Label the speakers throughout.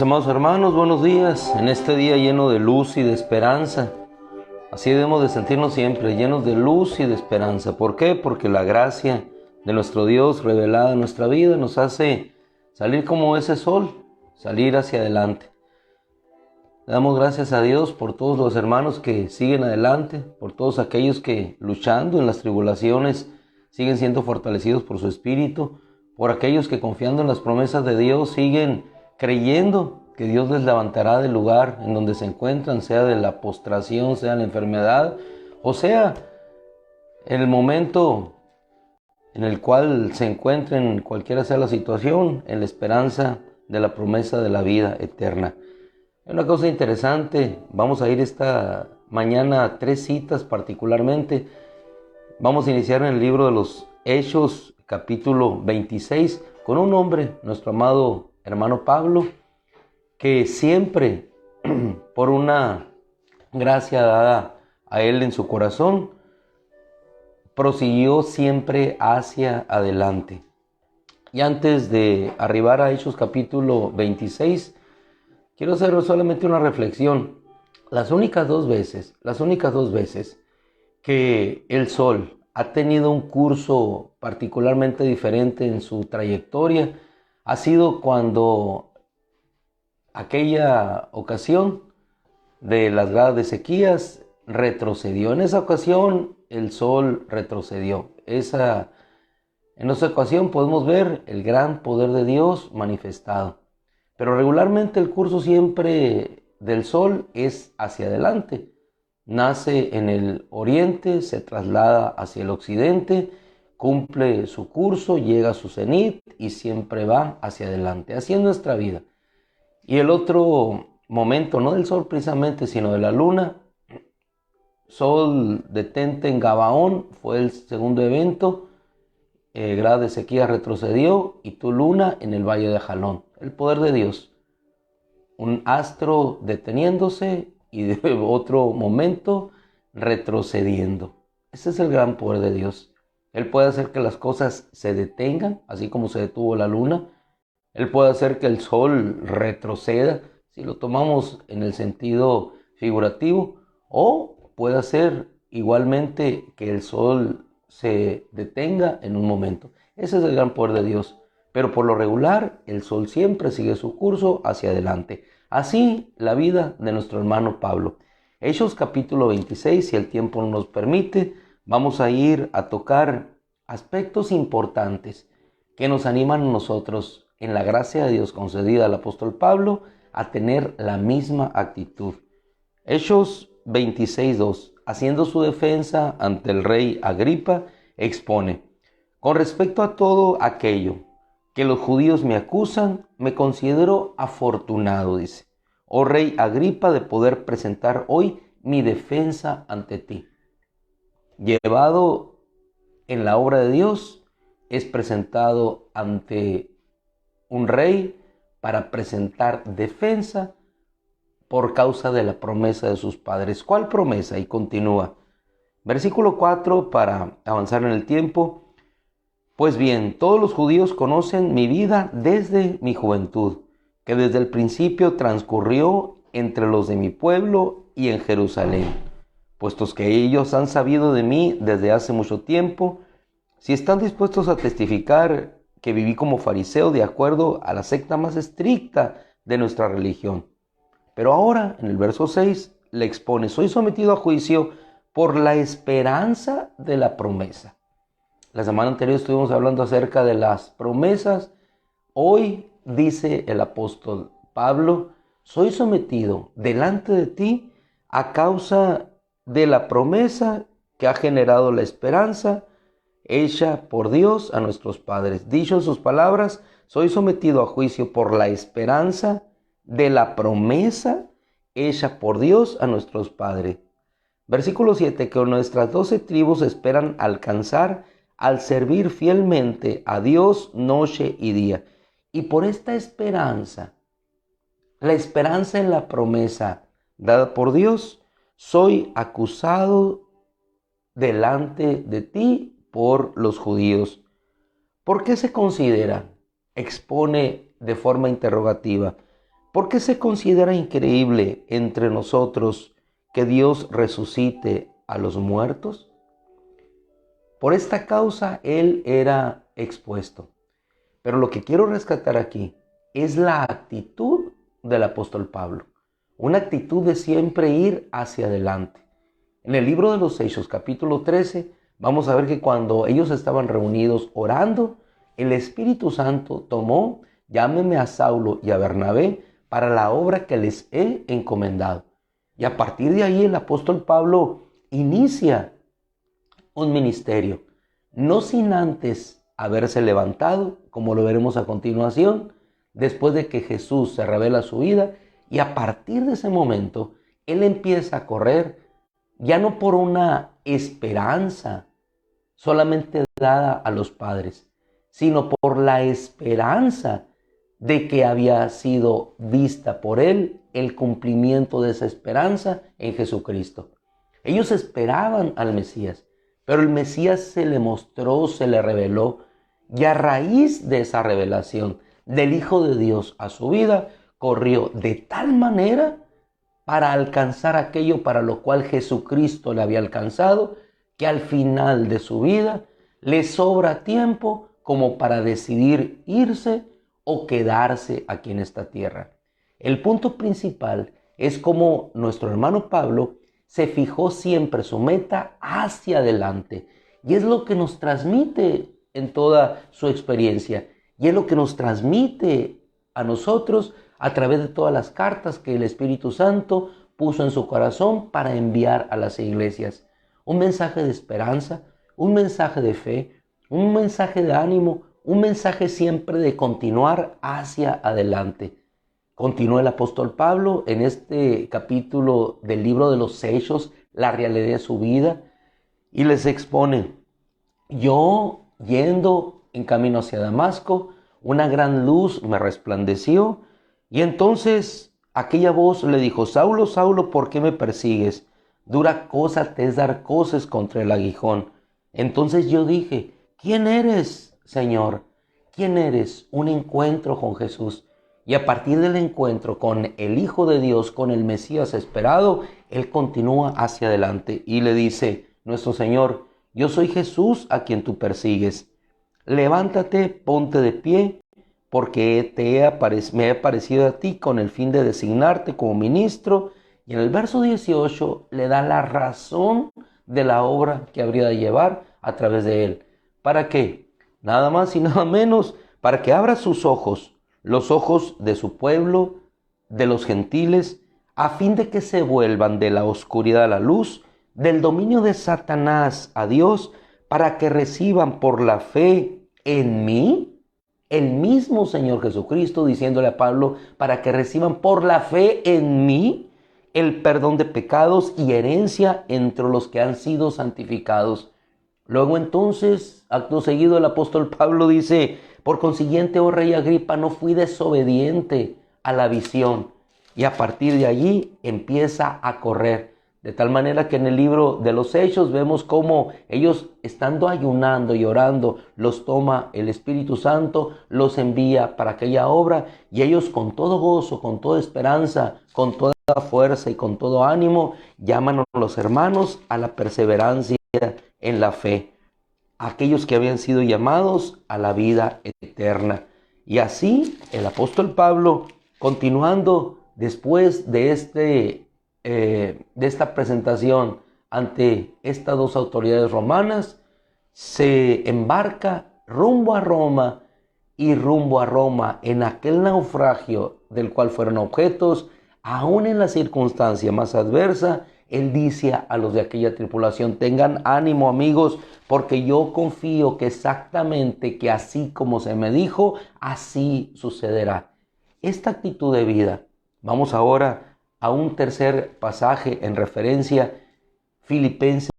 Speaker 1: Mis amados hermanos, buenos días. En este día lleno de luz y de esperanza. Así debemos de sentirnos siempre, llenos de luz y de esperanza. ¿Por qué? Porque la gracia de nuestro Dios revelada en nuestra vida nos hace salir como ese sol, salir hacia adelante. Le damos gracias a Dios por todos los hermanos que siguen adelante, por todos aquellos que luchando en las tribulaciones siguen siendo fortalecidos por su espíritu, por aquellos que confiando en las promesas de Dios siguen creyendo que Dios les levantará del lugar en donde se encuentran, sea de la postración, sea la enfermedad, o sea, en el momento en el cual se encuentren, cualquiera sea la situación, en la esperanza de la promesa de la vida eterna. Es una cosa interesante, vamos a ir esta mañana a 3 citas particularmente. Vamos a iniciar en el libro de los Hechos, capítulo 26, con un hombre, nuestro amado hermano Pablo, que siempre, por una gracia dada a él en su corazón, prosiguió siempre hacia adelante. Y antes de arribar a Hechos capítulo 26, quiero hacer solamente una reflexión. Las únicas dos veces que el sol ha tenido un curso particularmente diferente en su trayectoria ha sido cuando aquella ocasión de las gradas de sequías retrocedió. En esa ocasión el sol retrocedió. En esa ocasión podemos ver el gran poder de Dios manifestado. Pero regularmente el curso siempre del sol es hacia adelante. Nace en el oriente, se traslada hacia el occidente, cumple su curso, llega a su cenit y siempre va hacia adelante. Así es nuestra vida. Y el otro momento, no del sol precisamente, sino de la luna, sol detente en Gabaón, fue el segundo evento, grado de sequía retrocedió, y tu luna en el valle de Jalón. El poder de Dios, un astro deteniéndose y de otro momento retrocediendo. Ese es el gran poder de Dios. Él puede hacer que las cosas se detengan, así como se detuvo la luna. Él puede hacer que el sol retroceda, si lo tomamos en el sentido figurativo, o puede hacer igualmente que el sol se detenga en un momento. Ese es el gran poder de Dios. Pero por lo regular, el sol siempre sigue su curso hacia adelante. Así la vida de nuestro hermano Pablo. Hechos capítulo 26, si el tiempo nos permite, vamos a ir a tocar aspectos importantes que nos animan a nosotros, en la gracia de Dios concedida al apóstol Pablo, a tener la misma actitud. Hechos 26:2, haciendo su defensa ante el rey Agripa, expone: con respecto a todo aquello que los judíos me acusan, me considero afortunado, dice, oh rey Agripa, de poder presentar hoy mi defensa ante ti. Llevado en la obra de Dios, es presentado ante un rey para presentar defensa por causa de la promesa de sus padres. ¿Cuál promesa? Y continúa. Versículo 4, para avanzar en el tiempo. Pues bien, todos los judíos conocen mi vida desde mi juventud, que desde el principio transcurrió entre los de mi pueblo y en Jerusalén. Puestos que ellos han sabido de mí desde hace mucho tiempo, si están dispuestos a testificar que viví como fariseo de acuerdo a la secta más estricta de nuestra religión. Pero ahora, en el verso 6, le expone: soy sometido a juicio por la esperanza de la promesa. La semana anterior estuvimos hablando acerca de las promesas. Hoy dice el apóstol Pablo: soy sometido delante de ti a causa de la promesa que ha generado la esperanza hecha por Dios a nuestros padres. Dicho en sus palabras, soy sometido a juicio por la esperanza de la promesa hecha por Dios a nuestros padres. Versículo 7, que nuestras 12 tribus esperan alcanzar al servir fielmente a Dios noche y día. Y por esta esperanza, la esperanza en la promesa dada por Dios, soy acusado delante de ti por los judíos. ¿Por qué se considera? Expone de forma interrogativa. ¿Por qué se considera increíble entre nosotros que Dios resucite a los muertos? Por esta causa Él era expuesto. Pero lo que quiero rescatar aquí es la actitud del apóstol Pablo. Una actitud de siempre ir hacia adelante. En el libro de los Hechos, capítulo 13, vamos a ver que cuando ellos estaban reunidos orando, el Espíritu Santo tomó, llámeme a Saulo y a Bernabé para la obra que les he encomendado. Y a partir de ahí el apóstol Pablo inicia un ministerio, no sin antes haberse levantado, como lo veremos a continuación, después de que Jesús se revela su vida, y a partir de ese momento, él empieza a correr, ya no por una esperanza solamente dada a los padres, sino por la esperanza de que había sido vista por él el cumplimiento de esa esperanza en Jesucristo. Ellos esperaban al Mesías, pero el Mesías se le mostró, se le reveló, y a raíz de esa revelación del Hijo de Dios a su vida, corrió de tal manera para alcanzar aquello para lo cual Jesucristo le había alcanzado, que al final de su vida le sobra tiempo como para decidir irse o quedarse aquí en esta tierra. El punto principal es como nuestro hermano Pablo se fijó siempre su meta hacia adelante, y es lo que nos transmite en toda su experiencia, y es lo que nos transmite a nosotros a través de todas las cartas que el Espíritu Santo puso en su corazón para enviar a las iglesias. Un mensaje de esperanza, un mensaje de fe, un mensaje de ánimo, un mensaje siempre de continuar hacia adelante. Continúa el apóstol Pablo en este capítulo del libro de los Hechos, la realidad de su vida, y les expone: yo yendo en camino hacia Damasco, una gran luz me resplandeció, y entonces aquella voz le dijo: Saulo, Saulo, ¿por qué me persigues? Dura cosa te es dar coces contra el aguijón. Entonces yo dije: ¿quién eres, Señor? ¿Quién eres? Un encuentro con Jesús. Y a partir del encuentro con el Hijo de Dios, con el Mesías esperado, él continúa hacia adelante y le dice: nuestro Señor, yo soy Jesús a quien tú persigues. Levántate, ponte de pie, porque me he aparecido a ti con el fin de designarte como ministro. Y en el verso 18 le da la razón de la obra que habría de llevar a través de él. ¿Para qué? Nada más y nada menos, para que abra sus ojos, los ojos de su pueblo, de los gentiles, a fin de que se vuelvan de la oscuridad a la luz, del dominio de Satanás a Dios, para que reciban por la fe en mí, el mismo Señor Jesucristo diciéndole a Pablo, para que reciban por la fe en mí el perdón de pecados y herencia entre los que han sido santificados. Luego entonces, acto seguido, el apóstol Pablo dice: por consiguiente, oh rey Agripa, no fui desobediente a la visión. Y a partir de allí empieza a correr. De tal manera que en el libro de los Hechos vemos cómo ellos, estando ayunando y orando, los toma el Espíritu Santo, los envía para aquella obra, y ellos con todo gozo, con toda esperanza, con toda fuerza y con todo ánimo, llaman a los hermanos a la perseverancia en la fe, aquellos que habían sido llamados a la vida eterna. Y así el apóstol Pablo, continuando después de esta presentación ante estas dos autoridades romanas, se embarca rumbo a Roma, y rumbo a Roma, en aquel naufragio del cual fueron objetos, aún en la circunstancia más adversa, él dice a los de aquella tripulación: tengan ánimo, amigos, porque yo confío que exactamente que así como se me dijo, así sucederá. Esta actitud de vida. Vamos ahora a un tercer pasaje en referencia, Filipenses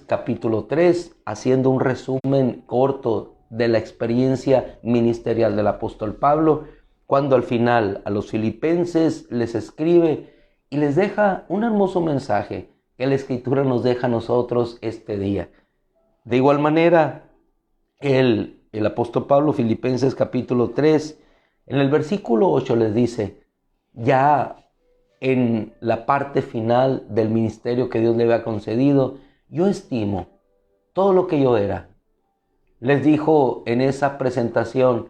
Speaker 1: capítulo 3, haciendo un resumen corto de la experiencia ministerial del apóstol Pablo, cuando al final a los filipenses les escribe y les deja un hermoso mensaje que la Escritura nos deja a nosotros este día. De igual manera, el apóstol Pablo, Filipenses capítulo 3, en el versículo 8 les dice: ya en la parte final del ministerio que Dios le había concedido, yo estimo todo lo que yo era. Les dijo en esa presentación: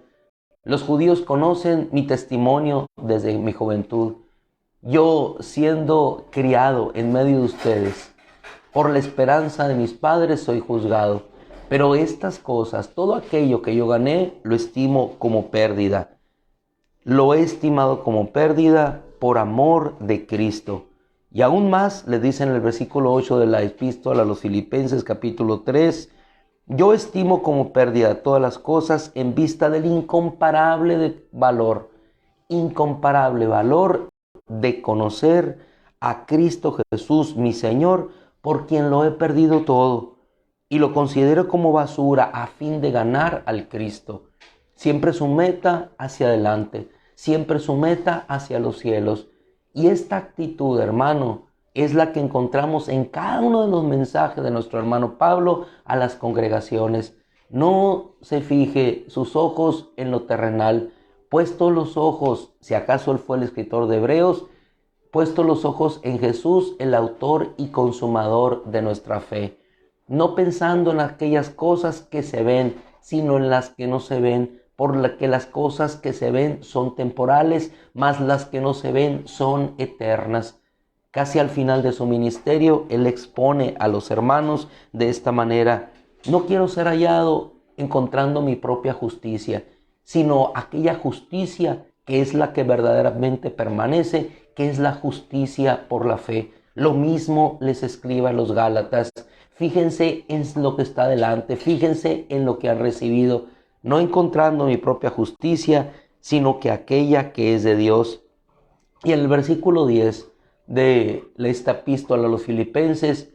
Speaker 1: los judíos conocen mi testimonio desde mi juventud. Yo, siendo criado en medio de ustedes, por la esperanza de mis padres soy juzgado. Pero estas cosas, todo aquello que yo gané, lo estimo como pérdida. Lo he estimado como pérdida por amor de Cristo. Y aún más le dice en el versículo 8 de la epístola a los Filipenses capítulo 3: yo estimo como pérdida todas las cosas en vista del incomparable valor de conocer a Cristo Jesús, mi Señor, por quien lo he perdido todo y lo considero como basura a fin de ganar al Cristo. Siempre su meta hacia adelante, siempre su meta hacia los cielos. Y esta actitud, hermano, es la que encontramos en cada uno de los mensajes de nuestro hermano Pablo a las congregaciones. No se fije sus ojos en lo terrenal, puesto los ojos, si acaso él fue el escritor de Hebreos, puesto los ojos en Jesús, el autor y consumador de nuestra fe. No pensando en aquellas cosas que se ven, sino en las que no se ven, por la que las cosas que se ven son temporales, mas las que no se ven son eternas. Casi al final de su ministerio, él expone a los hermanos de esta manera: no quiero ser hallado encontrando mi propia justicia, sino aquella justicia que es la que verdaderamente permanece, que es la justicia por la fe. Lo mismo les escribe a los Gálatas: fíjense en lo que está delante, fíjense en lo que han recibido, no encontrando mi propia justicia, sino que aquella que es de Dios. Y en el versículo 10 de esta epístola a los Filipenses,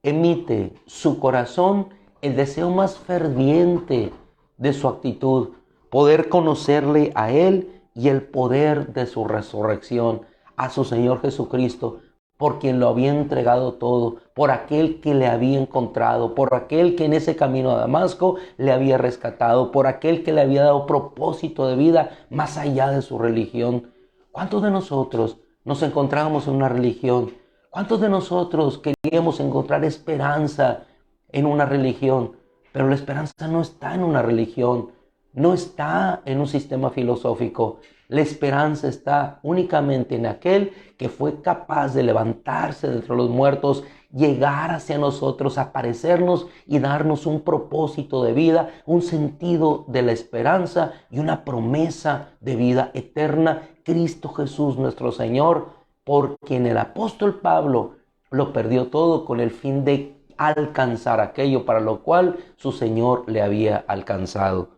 Speaker 1: emite su corazón el deseo más ferviente de su actitud: poder conocerle a Él y el poder de su resurrección, a su Señor Jesucristo, por quien lo había entregado todo, por aquel que le había encontrado, por aquel que en ese camino a Damasco le había rescatado, por aquel que le había dado propósito de vida más allá de su religión. ¿Cuántos de nosotros nos encontrábamos en una religión? ¿Cuántos de nosotros queríamos encontrar esperanza en una religión? Pero la esperanza no está en una religión, no está en un sistema filosófico. La esperanza está únicamente en aquel que fue capaz de levantarse de entre los muertos, llegar hacia nosotros, aparecernos y darnos un propósito de vida, un sentido de la esperanza y una promesa de vida eterna: Cristo Jesús nuestro Señor, por quien el apóstol Pablo lo perdió todo con el fin de alcanzar aquello para lo cual su Señor le había alcanzado.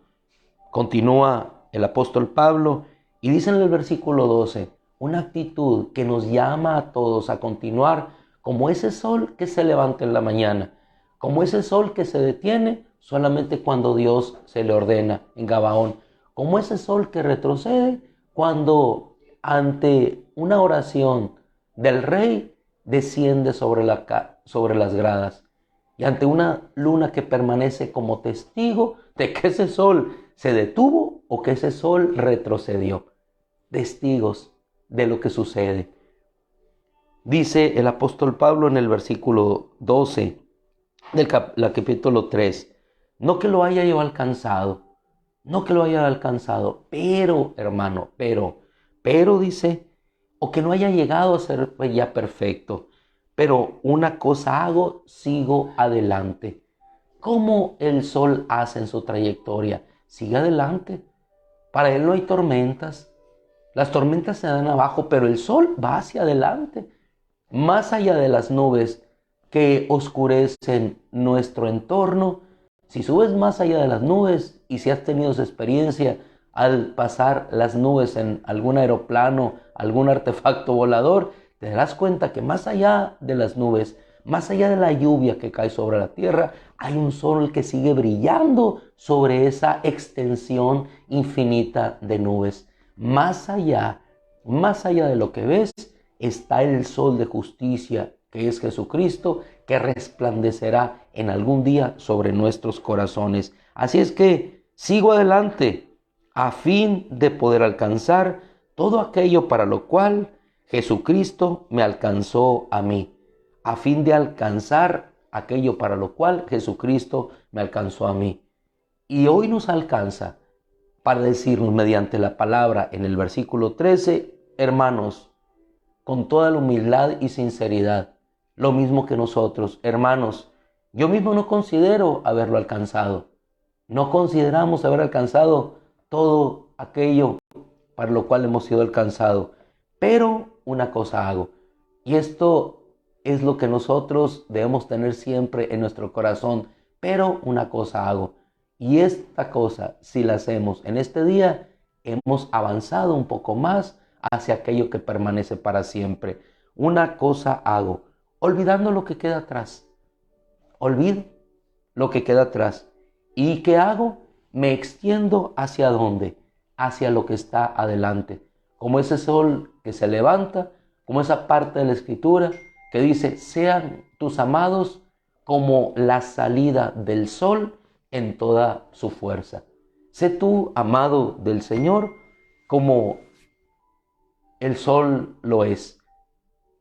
Speaker 1: Continúa el apóstol Pablo y dice en el versículo 12, una actitud que nos llama a todos a continuar como ese sol que se levanta en la mañana, como ese sol que se detiene solamente cuando Dios se le ordena en Gabaón, como ese sol que retrocede cuando ante una oración del rey desciende sobre las gradas, y ante una luna que permanece como testigo de que ese sol se detuvo o que ese sol retrocedió. Testigos de lo que sucede. Dice el apóstol Pablo en el versículo 12 del capítulo 3, no que lo haya yo alcanzado, no que lo haya alcanzado, pero, hermano, pero dice, o que no haya llegado a ser ya perfecto, pero una cosa hago, sigo adelante. ¿Cómo el sol hace en su trayectoria? Sigue adelante. Para él no hay tormentas. Las tormentas se dan abajo, pero el sol va hacia adelante. Más allá de las nubes que oscurecen nuestro entorno, si subes más allá de las nubes y si has tenido esa experiencia al pasar las nubes en algún aeroplano, algún artefacto volador, te darás cuenta que más allá de las nubes, más allá de la lluvia que cae sobre la tierra, hay un sol que sigue brillando sobre esa extensión infinita de nubes. Más allá de lo que ves, está el sol de justicia, que es Jesucristo, que resplandecerá en algún día sobre nuestros corazones. Así es que sigo adelante a fin de poder alcanzar todo aquello para lo cual Jesucristo me alcanzó a mí, a fin de alcanzar aquello para lo cual Jesucristo me alcanzó a mí. Y hoy nos alcanza para decirnos mediante la palabra en el versículo 13, hermanos, con toda la humildad y sinceridad, lo mismo que nosotros, hermanos, yo mismo no considero haberlo alcanzado. No consideramos haber alcanzado todo aquello para lo cual hemos sido alcanzados. Pero una cosa hago, y esto es lo que nosotros debemos tener siempre en nuestro corazón, pero una cosa hago, y esta cosa, si la hacemos en este día, hemos avanzado un poco más hacia aquello que permanece para siempre. Una cosa hago, olvidando lo que queda atrás. Olvido lo que queda atrás. ¿Y qué hago? Me extiendo hacia dónde? Hacia lo que está adelante. Como ese sol que se levanta, como esa parte de la Escritura que dice, sean tus amados como la salida del sol en toda su fuerza. Sé tú, amado del Señor, como el sol lo es,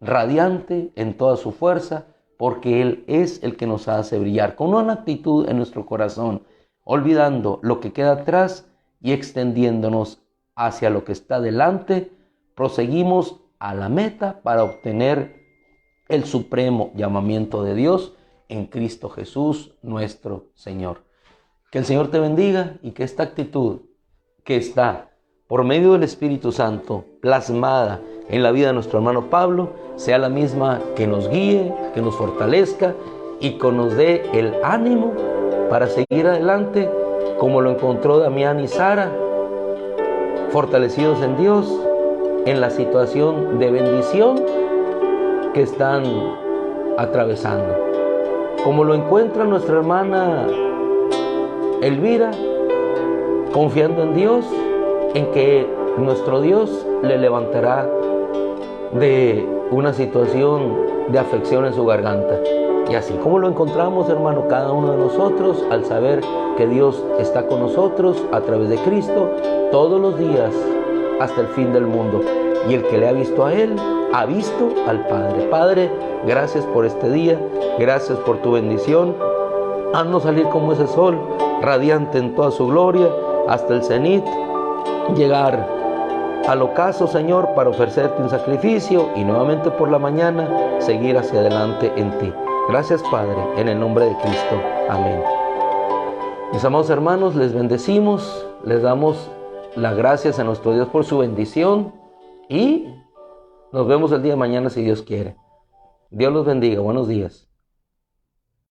Speaker 1: radiante en toda su fuerza, porque Él es el que nos hace brillar con una actitud en nuestro corazón, olvidando lo que queda atrás y extendiéndonos hacia lo que está delante, proseguimos a la meta para obtener el supremo llamamiento de Dios en Cristo Jesús, nuestro Señor. Que el Señor te bendiga y que esta actitud que está por medio del Espíritu Santo plasmada en la vida de nuestro hermano Pablo sea la misma que nos guíe, que nos fortalezca y que nos dé el ánimo para seguir adelante como lo encontró Damián y Sara, fortalecidos en Dios en la situación de bendición que están atravesando. Como lo encuentra nuestra hermana Elvira, confiando en Dios, en que nuestro Dios le levantará de una situación de afección en su garganta. Y así como lo encontramos, hermano, cada uno de nosotros, al saber que Dios está con nosotros a través de Cristo, todos los días hasta el fin del mundo. Y el que le ha visto a Él, ha visto al Padre. Padre, gracias por este día, gracias por tu bendición. Haznos salir como ese sol, radiante en toda su gloria, hasta el cenit, llegar al ocaso, Señor, para ofrecerte un sacrificio y nuevamente por la mañana seguir hacia adelante en ti. Gracias, Padre, en el nombre de Cristo. Amén. Mis amados hermanos, les bendecimos, les damos las gracias a nuestro Dios por su bendición y nos vemos el día de mañana si Dios quiere. Dios los bendiga. Buenos días.